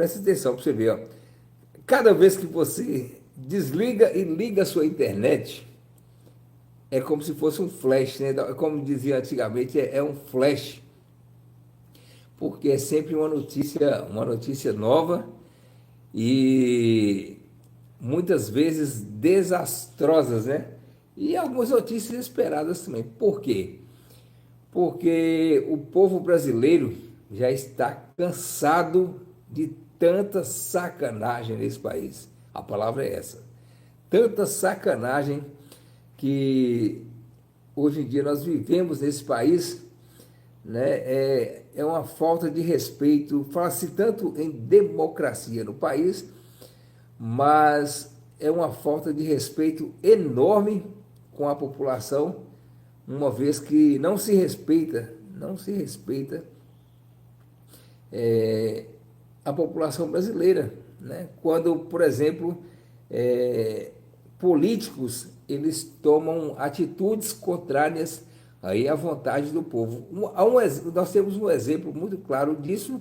Presta atenção para você ver, ó. Cada vez que você desliga e liga a sua internet, é como se fosse um flash, né? Como dizia antigamente, é um flash, porque é sempre uma notícia nova e muitas vezes desastrosas, né? E algumas notícias esperadas também. Por quê? Porque o povo brasileiro já está cansado de tanta sacanagem nesse país. A palavra é essa. Tanta sacanagem que hoje em dia nós vivemos nesse país, né? É uma falta de respeito. Fala-se tanto em democracia no país, mas é uma falta de respeito enorme com a população, uma vez que não se respeita a população brasileira, né? Quando, por exemplo, políticos eles tomam atitudes contrárias aí à vontade do povo. Nós temos um exemplo muito claro disso,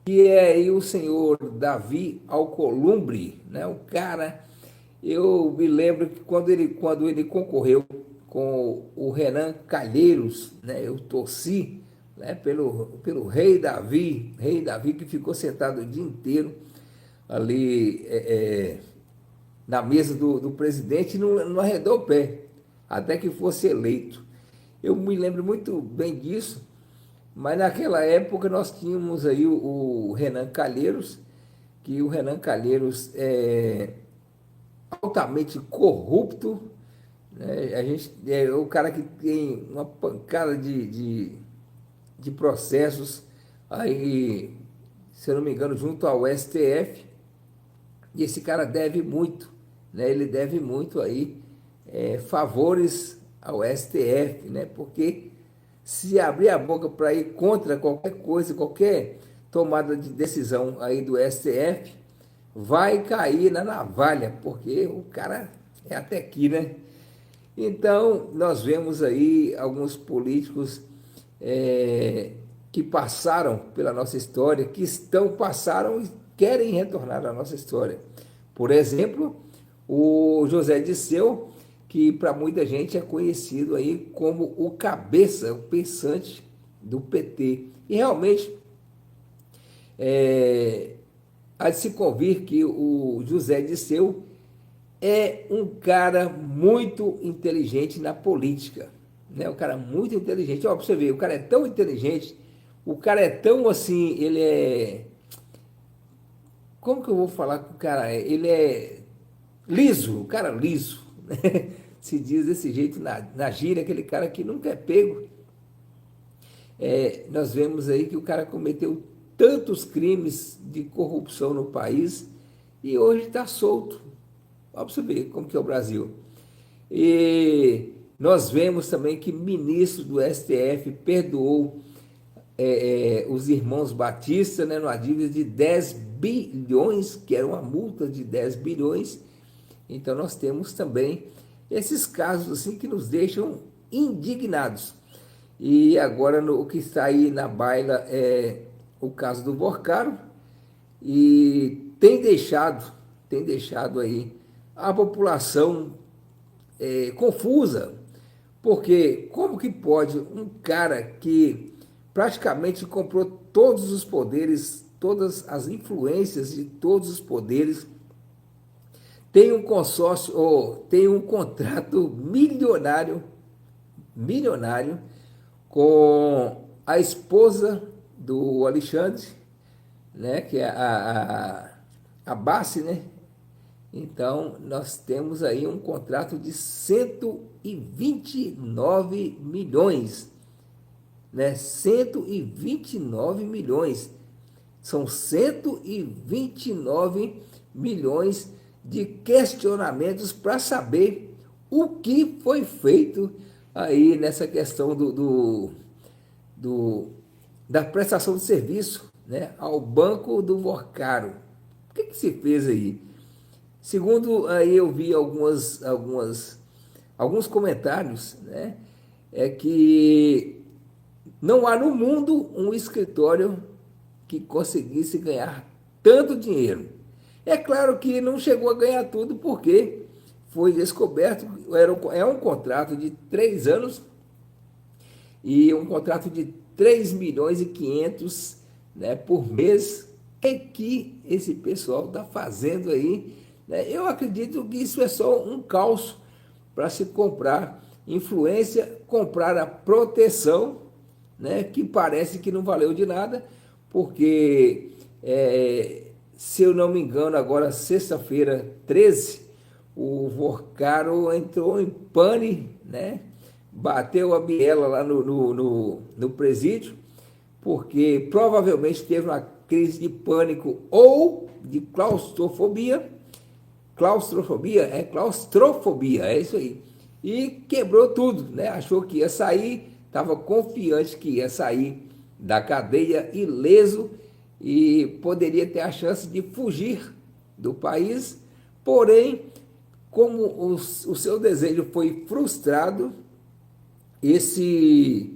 que é aí o senhor Davi Alcolumbre, né? O cara, eu me lembro que quando ele concorreu com o Renan Calheiros, né? Eu torci, né? Pelo rei Davi que ficou sentado o dia inteiro ali na mesa do presidente e não arredou o pé, até que fosse eleito. Eu me lembro muito bem disso, mas naquela época nós tínhamos aí o Renan Calheiros, que o Renan Calheiros é altamente corrupto, né? A gente, é o cara que tem uma pancada de processos aí, se eu não me engano, junto ao STF, e esse cara deve muito, né? Ele deve muito aí favores ao STF, né? Porque se abrir a boca para ir contra qualquer coisa, qualquer tomada de decisão aí do STF, vai cair na navalha, porque o cara é até aqui, né? Então, nós vemos aí alguns políticos que passaram pela nossa história, passaram e querem retornar à nossa história. Por exemplo, o José Disseu, que para muita gente é conhecido aí como o cabeça, o pensante do PT. E realmente há de se convir que o José Disseu é um cara muito inteligente na política, né? Um cara muito inteligente. Ó, para você ver, o cara é tão inteligente, o cara é tão assim, ele é... Como que eu vou falar que o cara é? Ele é liso, o cara liso, né? Se diz desse jeito na gíria, aquele cara que nunca é pego. Nós vemos aí que o cara cometeu tantos crimes de corrupção no país e hoje está solto. Olha para você ver como que é o Brasil. E nós vemos também que ministro do STF perdoou os irmãos Batista, né, numa dívida de 10 bilhões, que era uma multa de 10 bilhões. Então nós temos também esses casos assim que nos deixam indignados. E agora o que está aí na baila é o caso do Borcaro, e tem deixado aí a população confusa, porque como que pode um cara que praticamente comprou todos os poderes, todas as influências de todos os poderes, tem um consórcio ou tem um contrato milionário com a esposa do Alexandre, né, que é a Bassi, né? Então, nós temos aí um contrato de 129 milhões, né? 129 milhões. São 129 milhões de questionamentos para saber o que foi feito aí nessa questão da prestação de serviço, né, ao Banco do Borcaro. O que se fez aí? Segundo aí eu vi alguns comentários, né, é que não há no mundo um escritório que conseguisse ganhar tanto dinheiro. É claro que não chegou a ganhar tudo, porque foi descoberto, é um contrato de 3 anos e um contrato de 3 milhões e 500, né, por mês, é que esse pessoal está fazendo aí. Né? Eu acredito que isso é só um calço para se comprar influência, comprar a proteção, né, que parece que não valeu de nada, porque, se eu não me engano, agora sexta-feira 13, o Vorcaro entrou em pane, né, bateu a biela lá no presídio, porque provavelmente teve uma crise de pânico ou de claustrofobia, é isso aí. E quebrou tudo, né? Achou que ia sair, estava confiante que ia sair da cadeia ileso e poderia ter a chance de fugir do país, porém, como o seu desejo foi frustrado, esse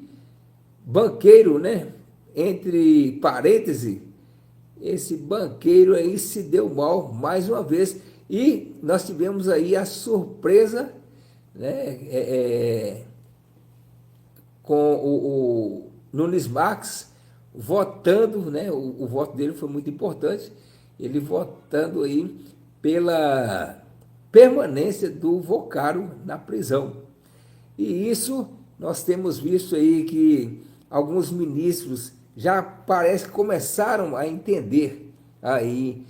banqueiro, né? Entre parênteses, esse banqueiro aí se deu mal mais uma vez e nós tivemos aí a surpresa, né, com o Nunes Marques votando, né, o voto dele foi muito importante, ele votando aí pela permanência do Vocaro na prisão. E isso nós temos visto aí que alguns ministros já parece que começaram a entender aí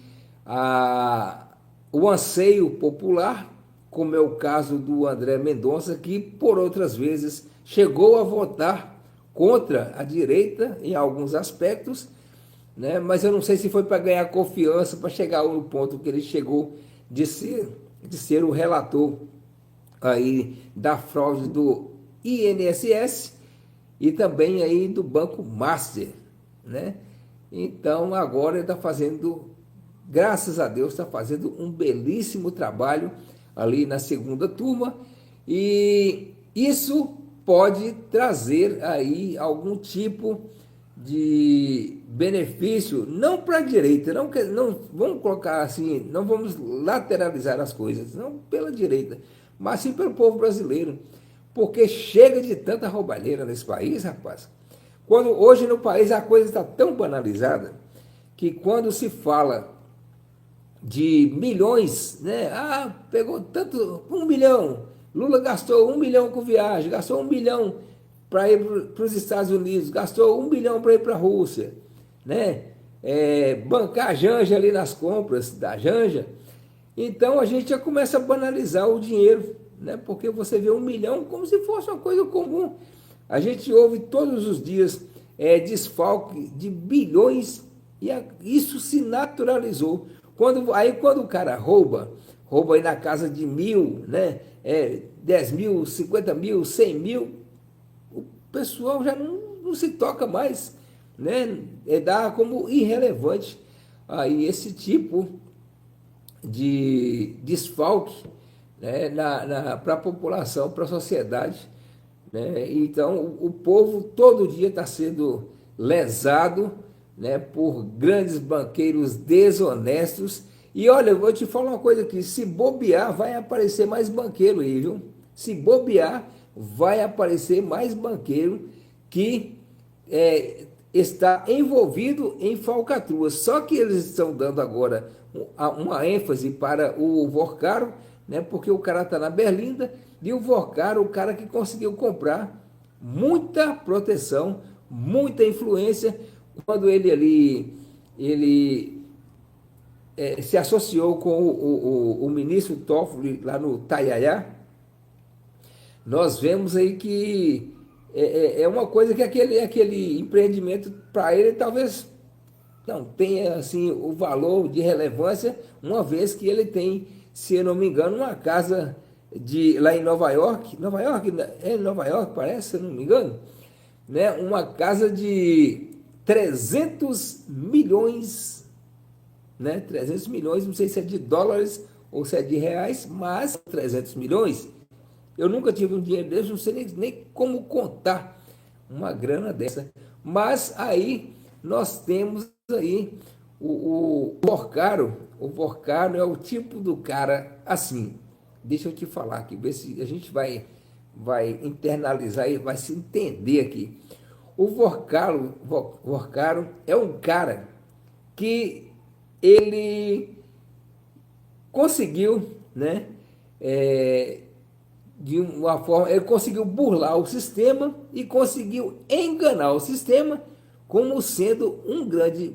o anseio popular, como é o caso do André Mendonça, que por outras vezes chegou a votar contra a direita em alguns aspectos, né? Mas eu não sei se foi para ganhar confiança, para chegar no ponto que ele chegou de ser o relator aí da fraude do INSS e também aí do Banco Master, né? Então agora ele está fazendo, graças a Deus, está fazendo um belíssimo trabalho ali na segunda turma, e isso pode trazer aí algum tipo de benefício, não para a direita, não vamos colocar assim, não vamos lateralizar as coisas, não pela direita, mas sim pelo povo brasileiro, porque chega de tanta roubalheira nesse país, rapaz. Quando hoje no país a coisa está tão banalizada que quando se fala de milhões, né? Ah, pegou tanto, 1 milhão. Lula gastou 1 milhão com viagem, gastou 1 milhão para ir para os Estados Unidos, gastou 1 milhão para ir para a Rússia, né? Bancar a Janja ali nas compras da Janja. Então a gente já começa a banalizar o dinheiro, né? Porque você vê 1 milhão como se fosse uma coisa comum. A gente ouve todos os dias desfalque de bilhões e isso se naturalizou. Quando o cara rouba aí na casa de 1.000, né? 10 mil, 50 mil, 100 mil, o pessoal já não se toca mais, né? Dá como irrelevante aí esse tipo de desfalque, né? Para a população, para a sociedade, né? Então o povo todo dia está sendo lesado, né, por grandes banqueiros desonestos. E olha, eu vou te falar uma coisa aqui, se bobear vai aparecer mais banqueiro aí, viu? Se bobear vai aparecer mais banqueiro que está envolvido em falcatruas. Só que eles estão dando agora uma ênfase para o Vorcaro, né, porque o cara está na Berlinda, e o Vorcaro, o cara que conseguiu comprar muita proteção, muita influência, quando ele se associou com o ministro Toffoli lá no Taiaiá, nós vemos aí que é uma coisa que aquele empreendimento para ele talvez não tenha assim o valor de relevância, uma vez que ele tem, se eu não me engano, uma casa lá em Nova York, Nova York parece, se eu não me engano, né? Uma casa de 300 milhões, né? 300 milhões, não sei se é de dólares ou se é de reais, mas 300 milhões. Eu nunca tive um dinheiro desse, não sei nem como contar uma grana dessa. Mas aí nós temos aí O Porcaro é o tipo do cara assim. Deixa eu te falar aqui, ver se a gente vai internalizar e vai se entender aqui. O Porcaro é um cara que ele conseguiu, né, é, de uma forma, ele conseguiu burlar o sistema e conseguiu enganar o sistema como sendo um grande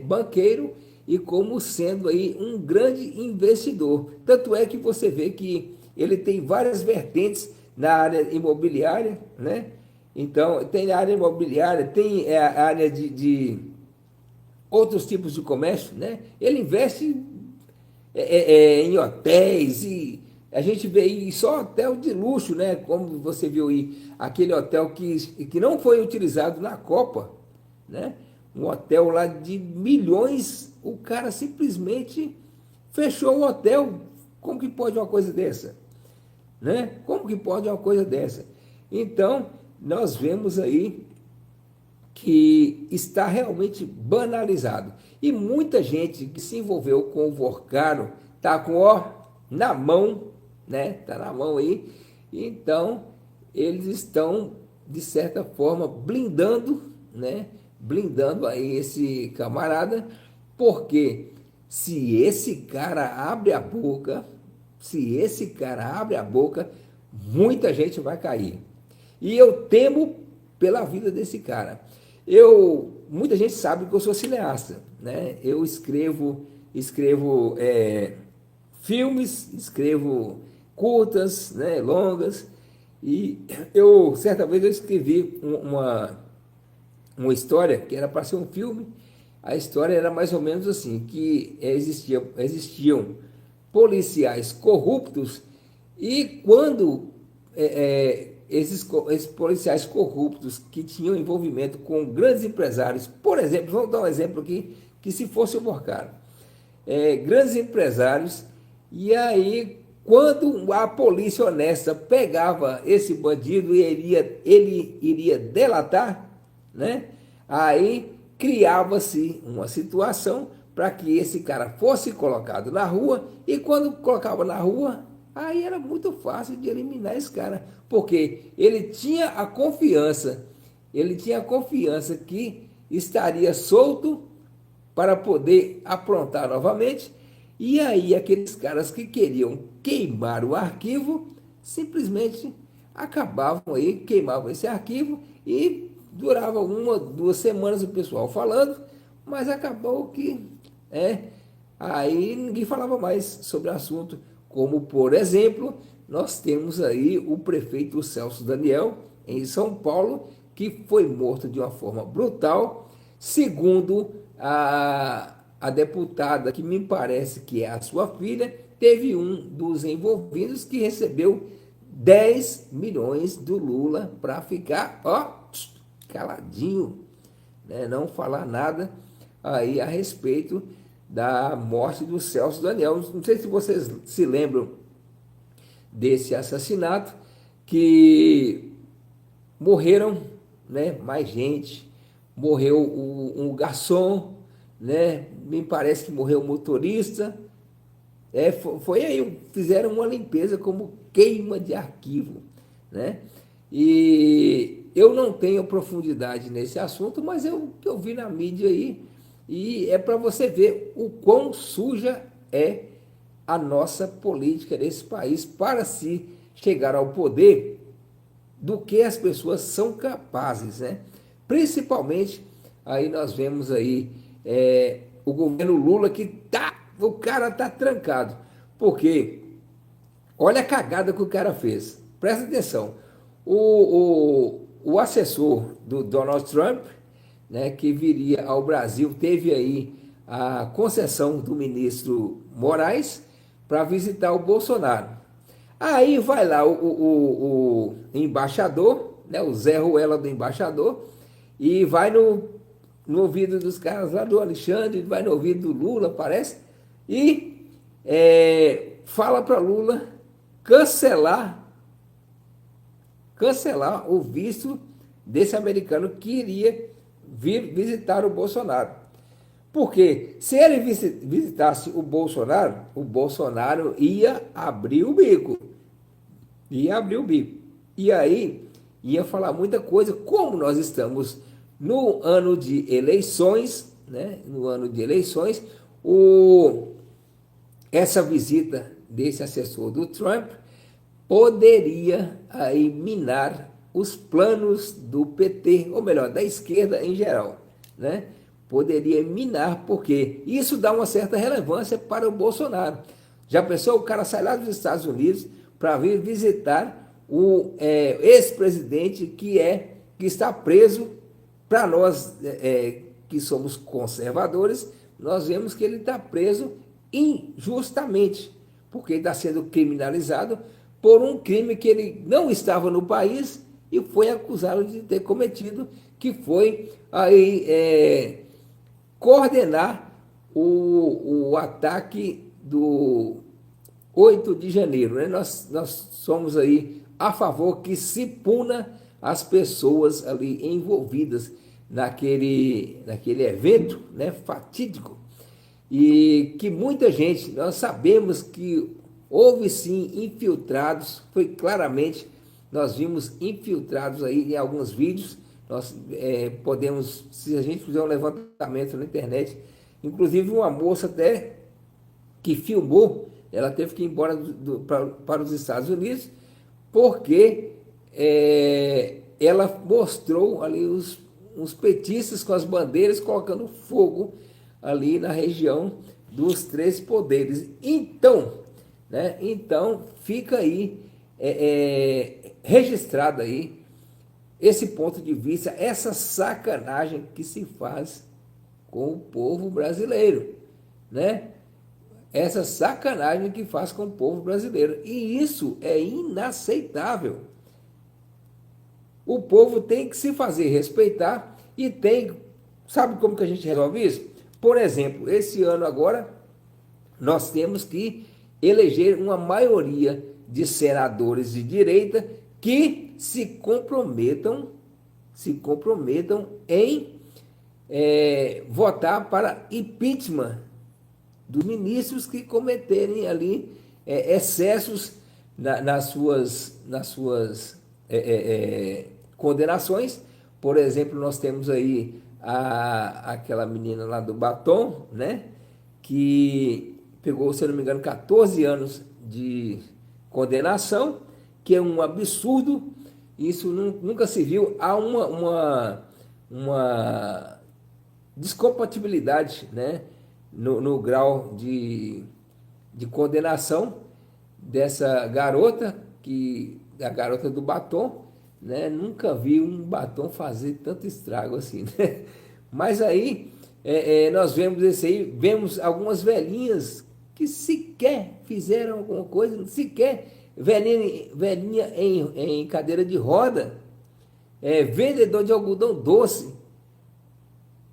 banqueiro e como sendo aí um grande investidor. Tanto é que você vê que ele tem várias vertentes na área imobiliária, né? Então, tem a área imobiliária, tem a área de outros tipos de comércio, né? Ele investe em hotéis e a gente vê aí só hotel de luxo, né? Como você viu aí, aquele hotel que não foi utilizado na Copa, né? Um hotel lá de milhões, o cara simplesmente fechou o hotel. Como que pode uma coisa dessa? Né? Como que pode uma coisa dessa? Então, nós vemos aí que está realmente banalizado. E muita gente que se envolveu com o Vorcaro está com na mão, né? Está na mão aí. Então, eles estão, de certa forma, blindando, né? Blindando aí esse camarada, porque se esse cara abre a boca, se esse cara abre a boca, muita gente vai cair. E eu temo pela vida desse cara. Muita gente sabe que eu sou cineasta, né? Eu escrevo filmes, escrevo curtas, né, longas, e certa vez eu escrevi uma história que era para ser um filme. A história era mais ou menos assim, que existiam policiais corruptos e quando esses policiais corruptos que tinham envolvimento com grandes empresários, por exemplo, vamos dar um exemplo aqui, que se fosse o Morcaro, grandes empresários, e aí quando a polícia honesta pegava esse bandido e ele iria delatar, né? Aí criava-se uma situação para que esse cara fosse colocado na rua, e quando colocava na rua, aí era muito fácil de eliminar esse cara, porque ele tinha a confiança que estaria solto para poder aprontar novamente, e aí aqueles caras que queriam queimar o arquivo, simplesmente acabavam aí, queimavam esse arquivo e durava 1, 2 semanas o pessoal falando, mas acabou que aí ninguém falava mais sobre o assunto. Como, por exemplo, nós temos aí o prefeito Celso Daniel, em São Paulo, que foi morto de uma forma brutal, segundo a deputada, que me parece que é a sua filha, teve um dos envolvidos que recebeu 10 milhões do Lula para ficar, caladinho, né? Não falar nada aí a respeito da morte do Celso Daniel. Não sei se vocês se lembram desse assassinato, que morreram, né, mais gente, morreu um garçom, né, me parece que morreu o motorista, foi aí, fizeram uma limpeza como queima de arquivo, né? E eu não tenho profundidade nesse assunto, mas eu vi na mídia aí, e é para você ver o quão suja é a nossa política nesse país para se chegar ao poder, do que as pessoas são capazes, né? Principalmente, aí nós vemos aí o governo Lula, que o cara tá trancado, porque olha a cagada que o cara fez. Presta atenção. O assessor do Donald Trump, né, que viria ao Brasil, teve aí a concessão do ministro Moraes para visitar o Bolsonaro. Aí vai lá o embaixador, né, o Zé Ruela do embaixador, e vai no ouvido dos caras lá do Alexandre, vai no ouvido do Lula, parece, e fala para Lula cancelar o visto desse americano que iria vir visitar o Bolsonaro. Porque se ele visitasse o Bolsonaro ia abrir o bico. Ia abrir o bico. E aí ia falar muita coisa, como nós estamos no ano de eleições, né? No ano de eleições, essa visita desse assessor do Trump poderia aí minar os planos do PT, ou melhor, da esquerda em geral, né? Poderia minar, porque isso dá uma certa relevância para o Bolsonaro. Já pensou, o cara sai lá dos Estados Unidos para vir visitar o ex-presidente que está preso. Para nós que somos conservadores, nós vemos que ele está preso injustamente, porque está sendo criminalizado por um crime que ele não estava no país e foi acusado de ter cometido, que foi aí coordenar o ataque do 8 de janeiro. Né? Nós somos aí a favor que se puna as pessoas ali envolvidas naquele evento, né, fatídico, e que muita gente, nós sabemos que houve sim infiltrados, foi claramente, nós vimos infiltrados aí em alguns vídeos, nós podemos, se a gente fizer um levantamento na internet, inclusive uma moça até que filmou, ela teve que ir embora para os Estados Unidos, porque ela mostrou ali uns petistas com as bandeiras colocando fogo ali na região dos três poderes. Então, né, então fica aí registrado aí esse ponto de vista, essa sacanagem que se faz com o povo brasileiro, né? Essa sacanagem que faz com o povo brasileiro. E isso é inaceitável. O povo tem que se fazer respeitar e tem... Sabe como que a gente resolve isso? Por exemplo, esse ano agora, nós temos que eleger uma maioria de senadores de direita que se comprometam em votar para impeachment dos ministros que cometerem ali excessos nas suas condenações. Por exemplo, nós temos aí aquela menina lá do batom, né, que pegou, se eu não me engano, 14 anos de condenação, que é um absurdo. Isso nunca se viu. Há uma descompatibilidade, né, no grau de condenação dessa garota, a garota do batom, né? Nunca vi um batom fazer tanto estrago assim, né? Mas aí nós vemos vemos algumas velhinhas que sequer fizeram alguma coisa, sequer velhinha em cadeira de roda, vendedor de algodão doce,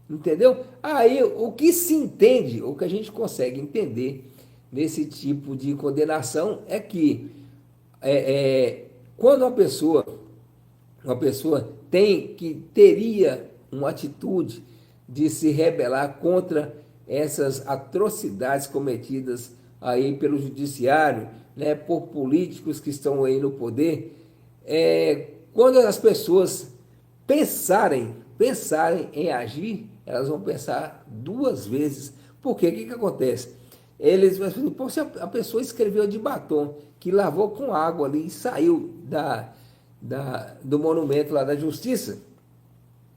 entendeu? Aí o que se entende, o que a gente consegue entender nesse tipo de condenação é que quando uma pessoa teria uma atitude de se rebelar contra essas atrocidades cometidas aí pelo judiciário, né, por políticos que estão aí no poder, quando as pessoas pensarem em agir, elas vão pensar duas vezes. Porque o que acontece? Eles vão dizer, pô, se a pessoa escreveu de batom, que lavou com água ali e saiu do monumento lá da Justiça,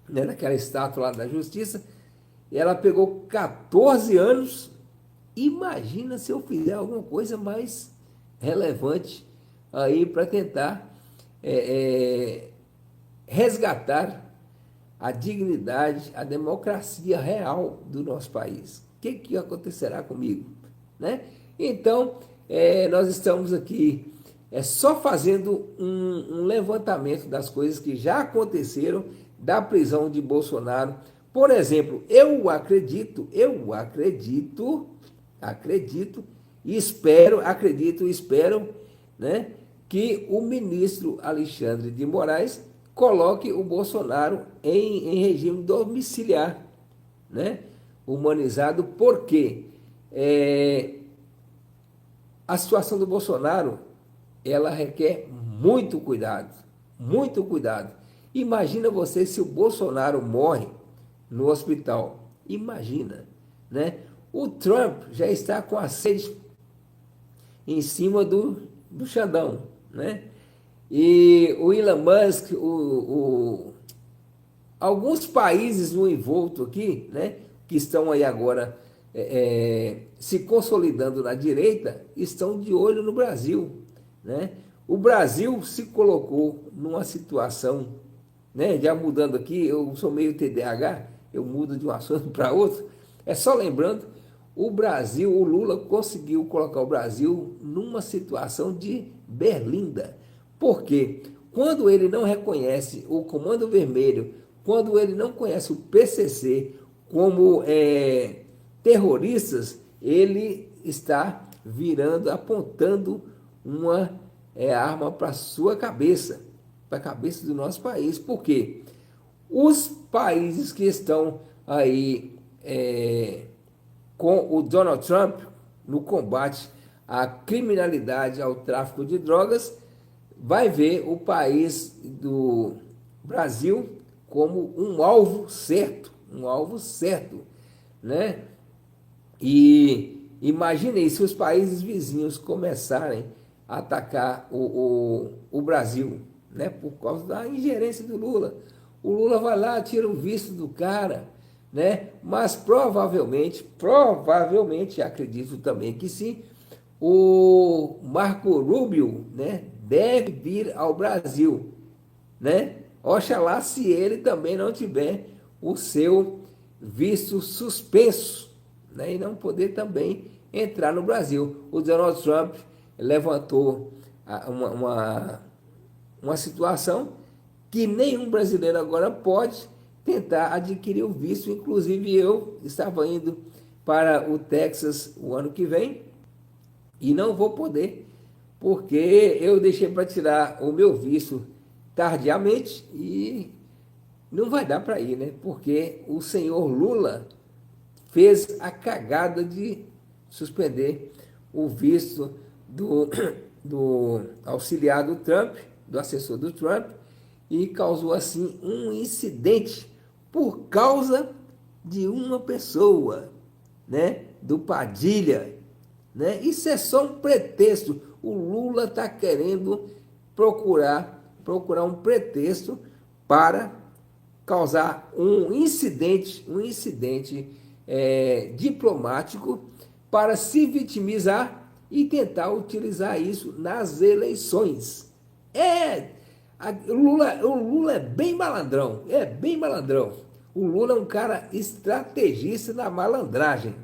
né, daquela estátua lá da Justiça, e ela pegou 14 anos. Imagina se eu fizer alguma coisa mais relevante aí para tentar resgatar a dignidade, a democracia real do nosso país. O que acontecerá comigo? Né? Então, nós estamos aqui só fazendo um levantamento das coisas que já aconteceram da prisão de Bolsonaro. Por exemplo, eu acredito, e espero, né, que o ministro Alexandre de Moraes coloque o Bolsonaro em regime domiciliar, né? humanizado, porque a situação do Bolsonaro, ela requer muito cuidado, muito cuidado. Imagina você se o Bolsonaro morre no hospital, imagina, né? O Trump já está com a sede em cima do Xandão, né? E o Elon Musk, alguns países no envolto aqui, né, que estão aí agora se consolidando na direita, estão de olho no Brasil, né? O Brasil se colocou numa situação, né, já mudando aqui, eu sou meio TDAH, eu mudo de um assunto para outro, só lembrando, o Lula conseguiu colocar o Brasil numa situação de berlinda. Por quê? Quando ele não reconhece o Comando Vermelho, quando ele não conhece o PCC como terroristas, ele está apontando uma arma para a sua cabeça, para a cabeça do nosso país. Por quê? Os países que estão aí com o Donald Trump no combate à criminalidade, ao tráfico de drogas, vai ver o país do Brasil como um alvo certo, né? E imagine se os países vizinhos começarem a atacar o Brasil, né? Por causa da ingerência do Lula. O Lula vai lá, tira o visto do cara, né? Mas provavelmente, acredito também que sim, o Marco Rubio, né, deve vir ao Brasil, né? Oxalá se ele também não tiver o seu visto suspenso, né, e não poder também entrar no Brasil. O Donald Trump levantou uma situação que nenhum brasileiro agora pode tentar adquirir o visto. Inclusive eu estava indo para o Texas o ano que vem e não vou poder, porque eu deixei para tirar o meu visto tardiamente e não vai dar para ir, né? Porque o senhor Lula fez a cagada de suspender o visto do auxiliar do Trump, do assessor do Trump, e causou assim um incidente por causa de uma pessoa, né, do Padilha, né? Isso é só um pretexto. O Lula está querendo procurar um pretexto para causar um incidente diplomático para se vitimizar e tentar utilizar isso nas eleições. O Lula é bem malandrão, O Lula é um cara estrategista na malandragem.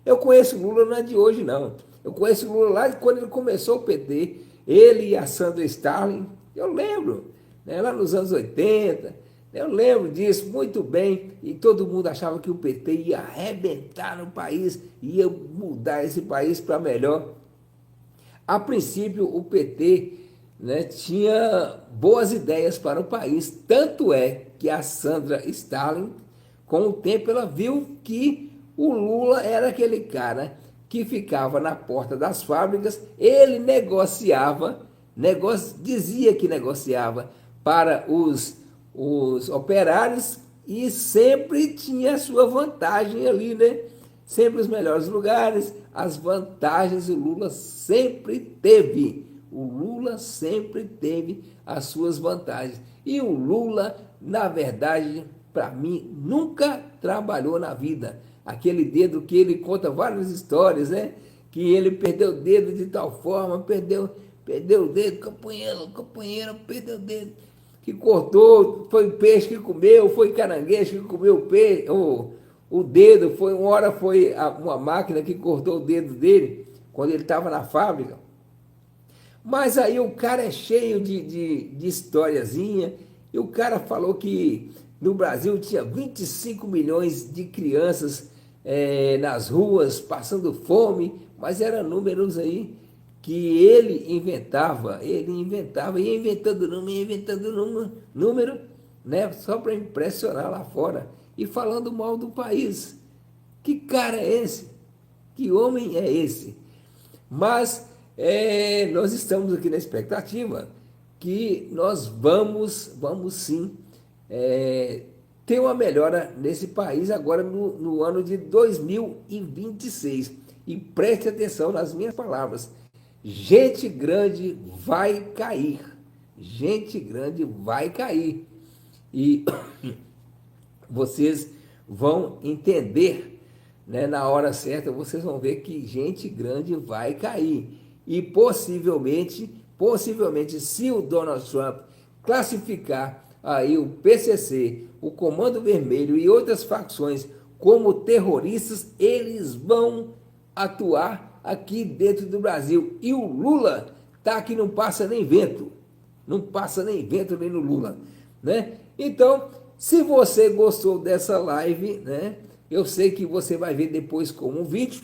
Eu conheço o Lula não é de hoje, não. Eu conheço o Lula lá de quando ele começou o PT, ele e a Sandra Starling, eu lembro, né, lá nos anos 80, eu lembro disso muito bem, e todo mundo achava que o PT ia arrebentar no país, ia mudar esse país para melhor. A princípio, o PT, né, tinha boas ideias para o país, tanto é que a Sandra Starling, com o tempo, ela viu que o Lula era aquele cara que ficava na porta das fábricas, ele dizia que negociava para os operários e sempre tinha a sua vantagem ali, né? Sempre os melhores lugares, as vantagens o Lula sempre teve. O Lula sempre teve as suas vantagens. E o Lula, na verdade, para mim, nunca trabalhou na vida. Aquele dedo que ele conta várias histórias, né? Que ele perdeu o dedo de tal forma, perdeu o dedo, companheiro, perdeu o dedo. Que cortou, foi peixe que comeu, foi caranguejo que comeu o dedo, foi uma máquina que cortou o dedo dele, quando ele estava na fábrica. Mas aí o cara é cheio de historiazinha, e o cara falou que no Brasil tinha 25 milhões de crianças nas ruas, passando fome, mas eram números aí que ele inventava, ia inventando número, né, só para impressionar lá fora, e falando mal do país. Que cara é esse? Que homem é esse? Mas nós estamos aqui na expectativa que nós vamos sim ter uma melhora nesse país agora no ano de 2026. E preste atenção nas minhas palavras. Gente grande vai cair. Gente grande vai cair. E vocês vão entender, né, na hora certa, vocês vão ver que gente grande vai cair. E possivelmente, se o Donald Trump classificar aí o PCC, o Comando Vermelho e outras facções como terroristas, eles vão atuar aqui dentro do Brasil. E o Lula tá que não passa nem vento. Não passa nem vento nem no Lula, né? Então, se você gostou dessa live, né? Eu sei que você vai ver depois como um vídeo,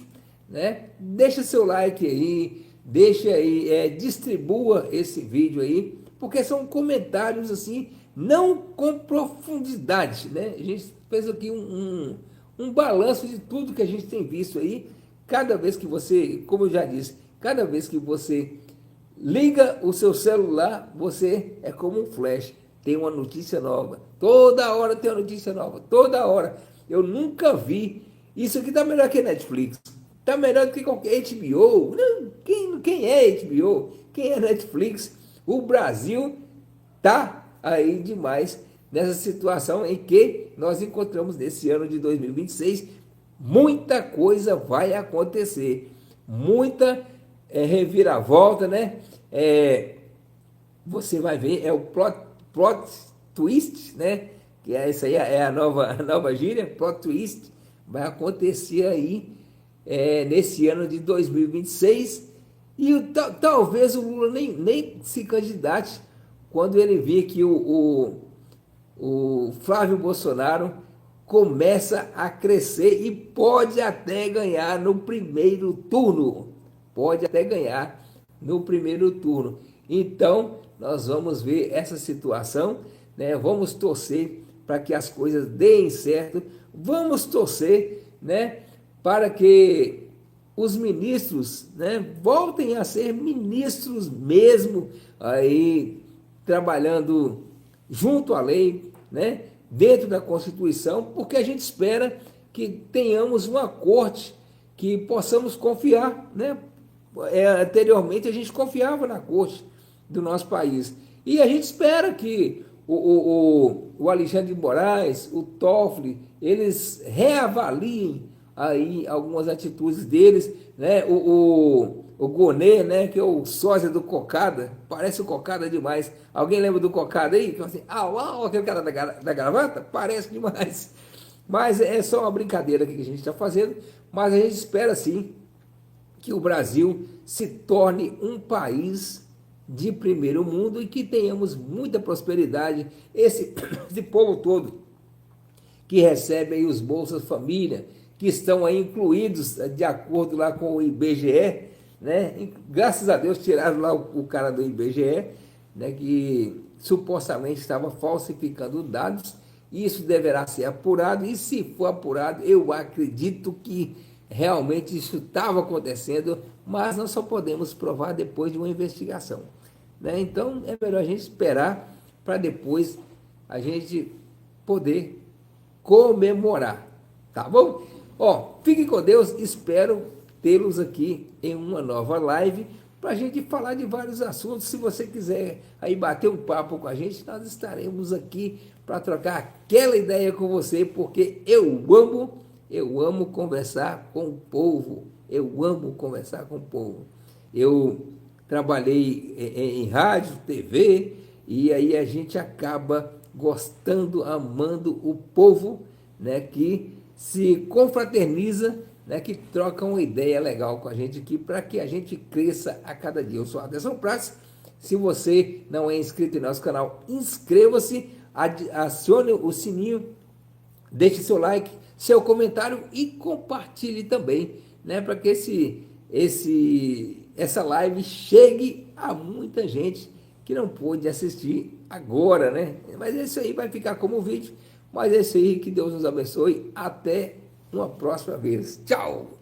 né? Deixa seu like aí, deixa aí, distribua esse vídeo aí, porque são comentários assim, não com profundidade, né? A gente fez aqui um balanço de tudo que a gente tem visto aí. Cada vez que você, como eu já disse, cada vez que você liga o seu celular, você é como um flash, tem uma notícia nova. Toda hora tem uma notícia nova, toda hora. Eu nunca vi. Isso aqui tá melhor que Netflix. Tá melhor do que qualquer HBO. Não, quem é HBO? Quem é Netflix? O Brasil tá aí demais nessa situação em que nós encontramos nesse ano de 2026. Muita coisa vai acontecer. Muita reviravolta, né? Você vai ver, é o plot twist, né? Que essa aí é a nova gíria, plot twist, vai acontecer aí nesse ano de 2026 e talvez o Lula nem se candidate quando ele vir que o Flávio Bolsonaro começa a crescer e pode até ganhar no primeiro turno. Pode até ganhar no primeiro turno. Então, nós vamos ver essa situação, né? Vamos torcer para que as coisas deem certo. Vamos torcer, né, para que os ministros, né, voltem a ser ministros mesmo, aí trabalhando junto à lei, né, dentro da Constituição, porque a gente espera que tenhamos uma corte que possamos confiar, né? Anteriormente a gente confiava na corte do nosso país. E a gente espera que o Alexandre de Moraes, o Toffoli, eles reavaliem aí algumas atitudes deles, né? O Gonê, né, que é o sósia do Cocada, parece o Cocada demais. Alguém lembra do Cocada aí? Que assim, aquele cara da gravata? Parece demais. Mas é só uma brincadeira que a gente está fazendo, mas a gente espera sim que o Brasil se torne um país de primeiro mundo e que tenhamos muita prosperidade. Esse povo todo que recebe aí os Bolsas Família, que estão aí incluídos de acordo lá com o IBGE, né? E, graças a Deus tiraram lá o cara do IBGE, né, que supostamente estava falsificando dados. Isso deverá ser apurado e, se for apurado, eu acredito que realmente isso estava acontecendo, mas nós só podemos provar depois de uma investigação, né? Então é melhor a gente esperar para depois a gente poder comemorar, tá bom? Ó, fiquem com Deus, espero tê-los aqui em uma nova live para a gente falar de vários assuntos. Se você quiser aí bater um papo com a gente, nós estaremos aqui para trocar aquela ideia com você, porque eu amo conversar com o povo. Eu amo conversar com o povo. Eu trabalhei em rádio, TV, e aí a gente acaba gostando, amando o povo, né, que se confraterniza, né, que troca uma ideia legal com a gente aqui, para que a gente cresça a cada dia. Eu sou Aderson Prats. Se você não é inscrito em nosso canal, inscreva-se, acione o sininho, deixe seu like, seu comentário e compartilhe também, né, para que essa live chegue a muita gente que não pôde assistir agora, né? Mas isso aí vai ficar como vídeo. Mas é isso aí, que Deus nos abençoe. Até uma próxima vez. Tchau!